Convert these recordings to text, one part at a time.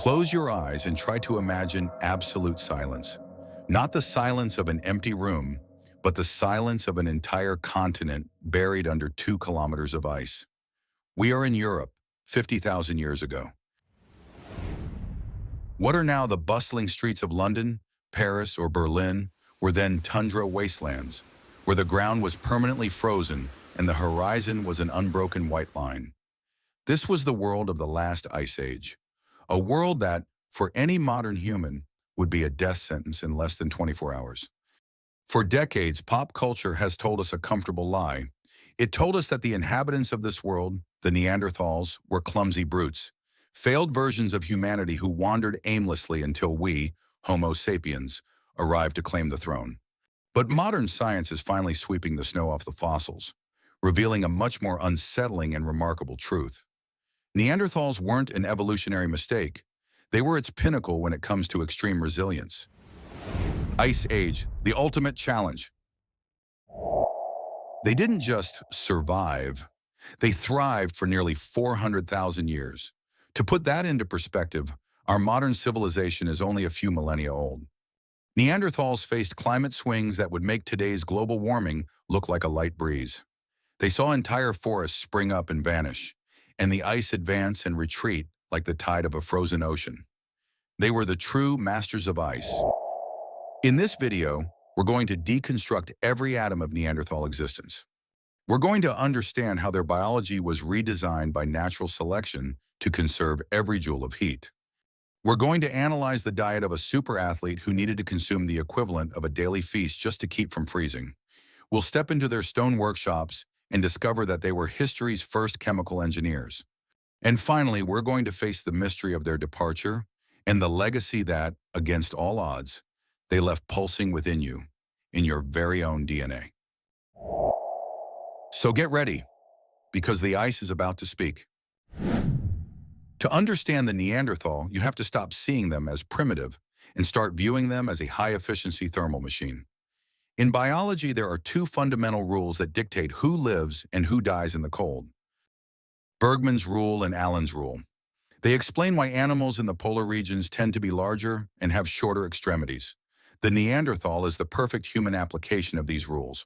Close your eyes and try to imagine absolute silence. Not the silence of an empty room, but the silence of an entire continent buried under 2 kilometers of ice. We are in Europe, 50,000 years ago. What are now the bustling streets of London, Paris, or Berlin were then tundra wastelands, where the ground was permanently frozen and the horizon was an unbroken white line. This was the world of the last ice age, a world that, for any modern human, would be a death sentence in less than 24 hours. For decades, pop culture has told us a comfortable lie. It told us that the inhabitants of this world, the Neanderthals, were clumsy brutes, failed versions of humanity who wandered aimlessly until we, Homo sapiens, arrived to claim the throne. But modern science is finally sweeping the snow off the fossils, revealing a much more unsettling and remarkable truth. Neanderthals weren't an evolutionary mistake. They were its pinnacle when it comes to extreme resilience. Ice Age, the ultimate challenge. They didn't just survive, they thrived for nearly 400,000 years. To put that into perspective, our modern civilization is only a few millennia old. Neanderthals faced climate swings that would make today's global warming look like a light breeze. They saw entire forests spring up and vanish, and the ice advance and retreat like the tide of a frozen ocean. They were the true masters of ice. In this video, we're going to deconstruct every atom of Neanderthal existence. We're going to understand how their biology was redesigned by natural selection to conserve every joule of heat. We're going to analyze the diet of a super athlete who needed to consume the equivalent of a daily feast just to keep from freezing. We'll step into their stone workshops and discover that they were history's first chemical engineers. And finally, we're going to face the mystery of their departure and the legacy that, against all odds, they left pulsing within you, in your very own DNA. So get ready, because the ice is about to speak. To understand the Neanderthal, you have to stop seeing them as primitive and start viewing them as a high-efficiency thermal machine. In biology, there are 2 fundamental rules that dictate who lives and who dies in the cold. Bergmann's rule and Allen's rule. They explain why animals in the polar regions tend to be larger and have shorter extremities. The Neanderthal is the perfect human application of these rules.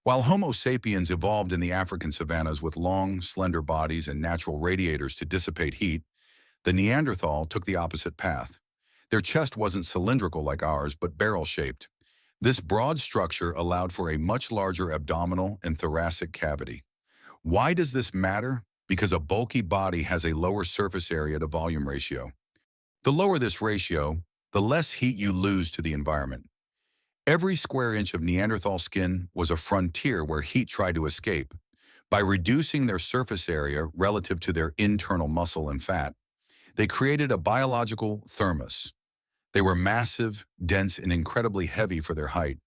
While Homo sapiens evolved in the African savannas with long, slender bodies and natural radiators to dissipate heat, the Neanderthal took the opposite path. Their chest wasn't cylindrical like ours, but barrel-shaped. This broad structure allowed for a much larger abdominal and thoracic cavity. Why does this matter? Because a bulky body has a lower surface area to volume ratio. The lower this ratio, the less heat you lose to the environment. Every square inch of Neanderthal skin was a frontier where heat tried to escape. By reducing their surface area relative to their internal muscle and fat, they created a biological thermos. They were massive, dense, and incredibly heavy for their height.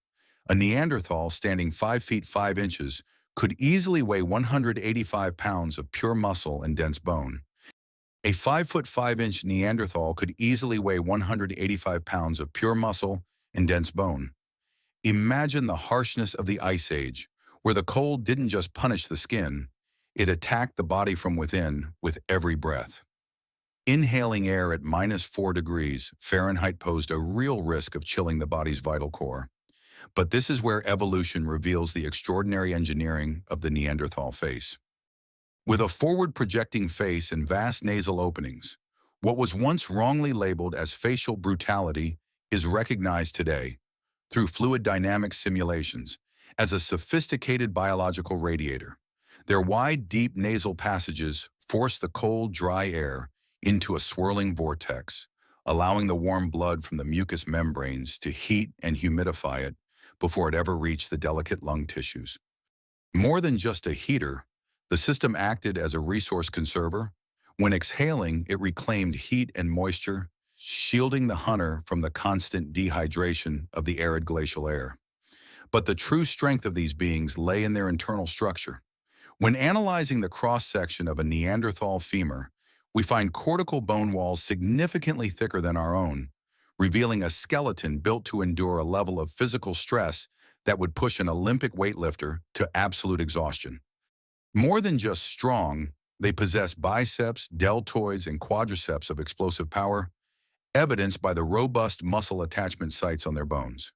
A Neanderthal standing 5 feet 5 inches could easily weigh 185 pounds of pure muscle and dense bone. A 5 foot 5 inch Neanderthal could easily weigh 185 pounds of pure muscle and dense bone. Imagine the harshness of the Ice Age, where the cold didn't just punish the skin, it attacked the body from within with every breath. Inhaling air at -4 degrees Fahrenheit posed a real risk of chilling the body's vital core. But this is where evolution reveals the extraordinary engineering of the Neanderthal face. With a forward-projecting face and vast nasal openings, what was once wrongly labeled as facial brutality is recognized today, through fluid dynamics simulations, as a sophisticated biological radiator. Their wide, deep nasal passages force the cold, dry air into a swirling vortex, allowing the warm blood from the mucous membranes to heat and humidify it before it ever reached the delicate lung tissues. More than just a heater, the system acted as a resource conserver. When exhaling, it reclaimed heat and moisture, shielding the hunter from the constant dehydration of the arid glacial air. But the true strength of these beings lay in their internal structure. When analyzing the cross-section of a Neanderthal femur, we find cortical bone walls significantly thicker than our own, revealing a skeleton built to endure a level of physical stress that would push an Olympic weightlifter to absolute exhaustion. More than just strong, They possess biceps, deltoids, and quadriceps of explosive power, evidenced by the robust muscle attachment sites on their bones.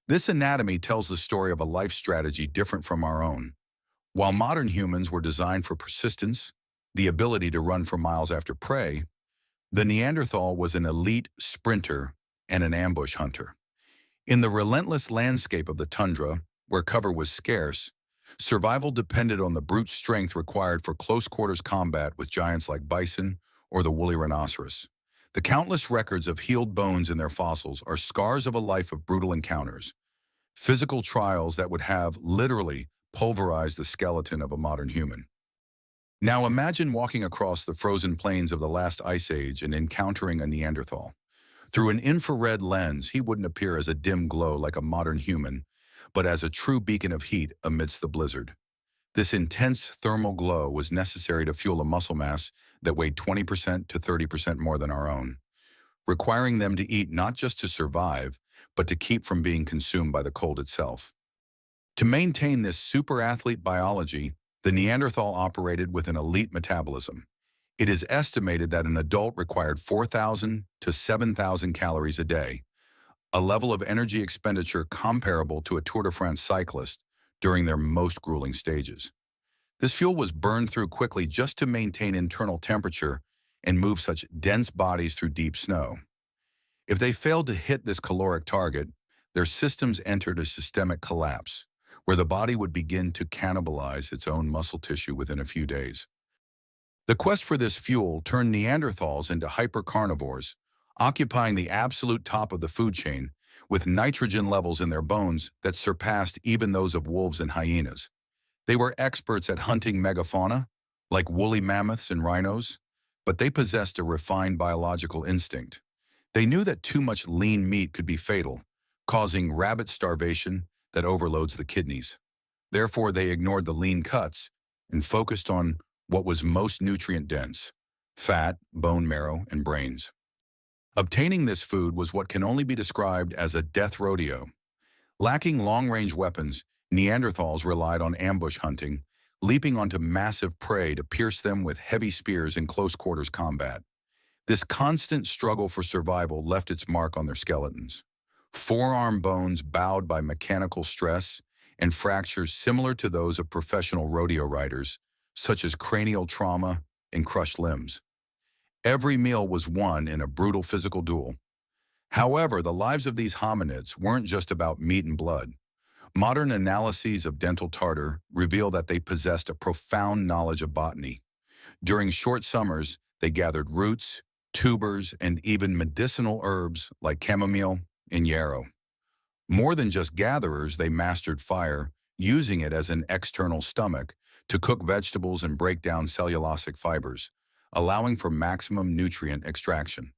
This anatomy tells the story of a life strategy different from our own. While modern humans were designed for persistence, the ability to run for miles after prey, the Neanderthal was an elite sprinter and an ambush hunter. In the relentless landscape of the tundra, where cover was scarce, survival depended on the brute strength required for close-quarters combat with giants like bison or the woolly rhinoceros. The countless records of healed bones in their fossils are scars of a life of brutal encounters, physical trials that would have literally pulverized the skeleton of a modern human. Now imagine walking across the frozen plains of the last ice age and encountering a Neanderthal. Through an infrared lens, he wouldn't appear as a dim glow like a modern human, but as a true beacon of heat amidst the blizzard. This intense thermal glow was necessary to fuel a muscle mass that weighed 20% to 30% more than our own, requiring them to eat not just to survive, but to keep from being consumed by the cold itself. To maintain this super athlete biology, the Neanderthal operated with an elite metabolism. It is estimated that an adult required 4,000 to 7,000 calories a day, a level of energy expenditure comparable to a Tour de France cyclist during their most grueling stages. This fuel was burned through quickly just to maintain internal temperature and move such dense bodies through deep snow. If they failed to hit this caloric target, their systems entered a systemic collapse, where the body would begin to cannibalize its own muscle tissue within a few days. The quest for this fuel turned Neanderthals into hypercarnivores, occupying the absolute top of the food chain, with nitrogen levels in their bones that surpassed even those of wolves and hyenas. They were experts at hunting megafauna, like woolly mammoths and rhinos, but they possessed a refined biological instinct. They knew that too much lean meat could be fatal, causing rabbit starvation that overloads the kidneys. Therefore, they ignored the lean cuts and focused on what was most nutrient-dense: fat, bone marrow, and brains. Obtaining this food was what can only be described as a death rodeo. Lacking long-range weapons, Neanderthals relied on ambush hunting, leaping onto massive prey to pierce them with heavy spears in close-quarters combat. This constant struggle for survival left its mark on their skeletons. Forearm bones bowed by mechanical stress and fractures similar to those of professional rodeo riders, such as cranial trauma and crushed limbs. Every meal was won in a brutal physical duel. However, the lives of these hominids weren't just about meat and blood. Modern analyses of dental tartar reveal that they possessed a profound knowledge of botany. During short summers, they gathered roots, tubers, and even medicinal herbs like chamomile and yarrow. More than just gatherers, they mastered fire, using it as an external stomach to cook vegetables and break down cellulosic fibers, allowing for maximum nutrient extraction.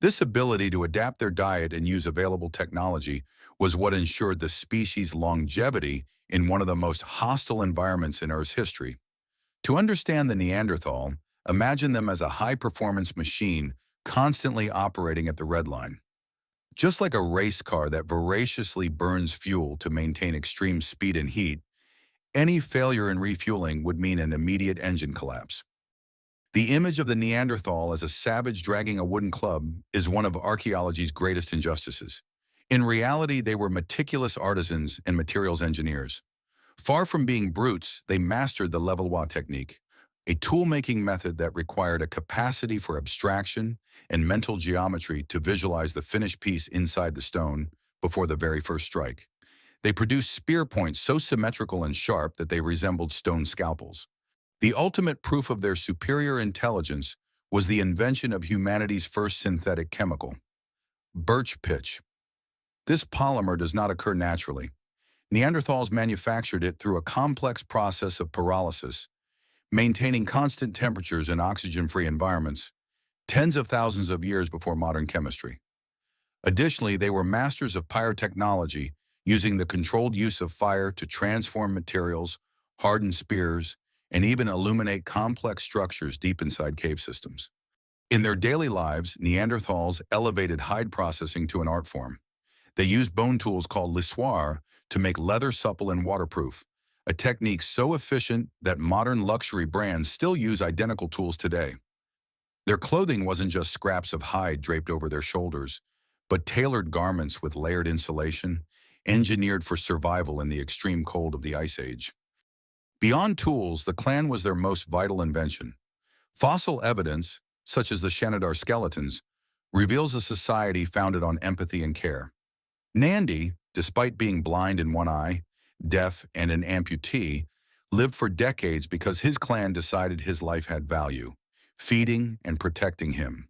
This ability to adapt their diet and use available technology was what ensured the species' longevity in one of the most hostile environments in Earth's history. To understand the Neanderthal, imagine them as a high-performance machine constantly operating at the red line. Just like a race car that voraciously burns fuel to maintain extreme speed and heat, any failure in refueling would mean an immediate engine collapse. The image of the Neanderthal as a savage dragging a wooden club is one of archaeology's greatest injustices. In reality, they were meticulous artisans and materials engineers. Far from being brutes, they mastered the Levallois technique, a tool-making method that required a capacity for abstraction and mental geometry to visualize the finished piece inside the stone before the very first strike. They produced spear points so symmetrical and sharp that they resembled stone scalpels. The ultimate proof of their superior intelligence was the invention of humanity's first synthetic chemical, birch pitch. This polymer does not occur naturally. Neanderthals manufactured it through a complex process of pyrolysis, maintaining constant temperatures in oxygen-free environments, tens of thousands of years before modern chemistry. Additionally, they were masters of pyrotechnology, using the controlled use of fire to transform materials, harden spears, and even illuminate complex structures deep inside cave systems. In their daily lives, Neanderthals elevated hide processing to an art form. They used bone tools called lissoir to make leather supple and waterproof, a technique so efficient that modern luxury brands still use identical tools today. Their clothing wasn't just scraps of hide draped over their shoulders, but tailored garments with layered insulation, engineered for survival in the extreme cold of the Ice Age. Beyond tools, the clan was their most vital invention. Fossil evidence, such as the Shanidar skeletons, reveals a society founded on empathy and care. Nandi, despite being blind in one eye, deaf, and an amputee, lived for decades because his clan decided his life had value, feeding and protecting him.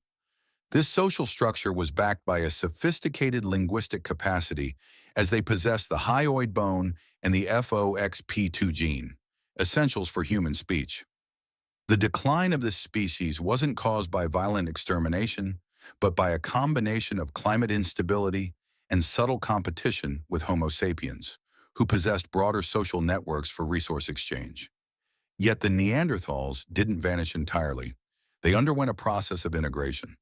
This social structure was backed by a sophisticated linguistic capacity as they possessed the hyoid bone and the FOXP2 gene, essentials for human speech. The decline of this species wasn't caused by violent extermination, but by a combination of climate instability and subtle competition with Homo sapiens, who possessed broader social networks for resource exchange. Yet the Neanderthals didn't vanish entirely. They underwent a process of integration.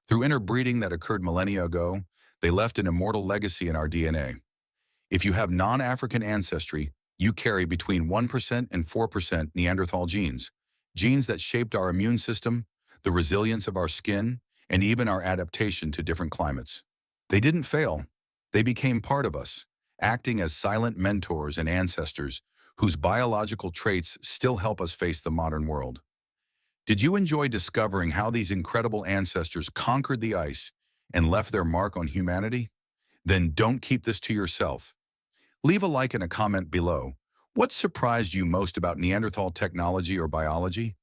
Through interbreeding that occurred millennia ago, they left an immortal legacy in our DNA. If you have non-African ancestry, you carry between 1% and 4% Neanderthal genes, genes that shaped our immune system, the resilience of our skin, and even our adaptation to different climates. They didn't fail. They became part of us, acting as silent mentors and ancestors whose biological traits still help us face the modern world. Did you enjoy discovering how these incredible ancestors conquered the ice and left their mark on humanity? Then don't keep this to yourself. Leave a like and a comment below. What surprised you most about Neanderthal technology or biology?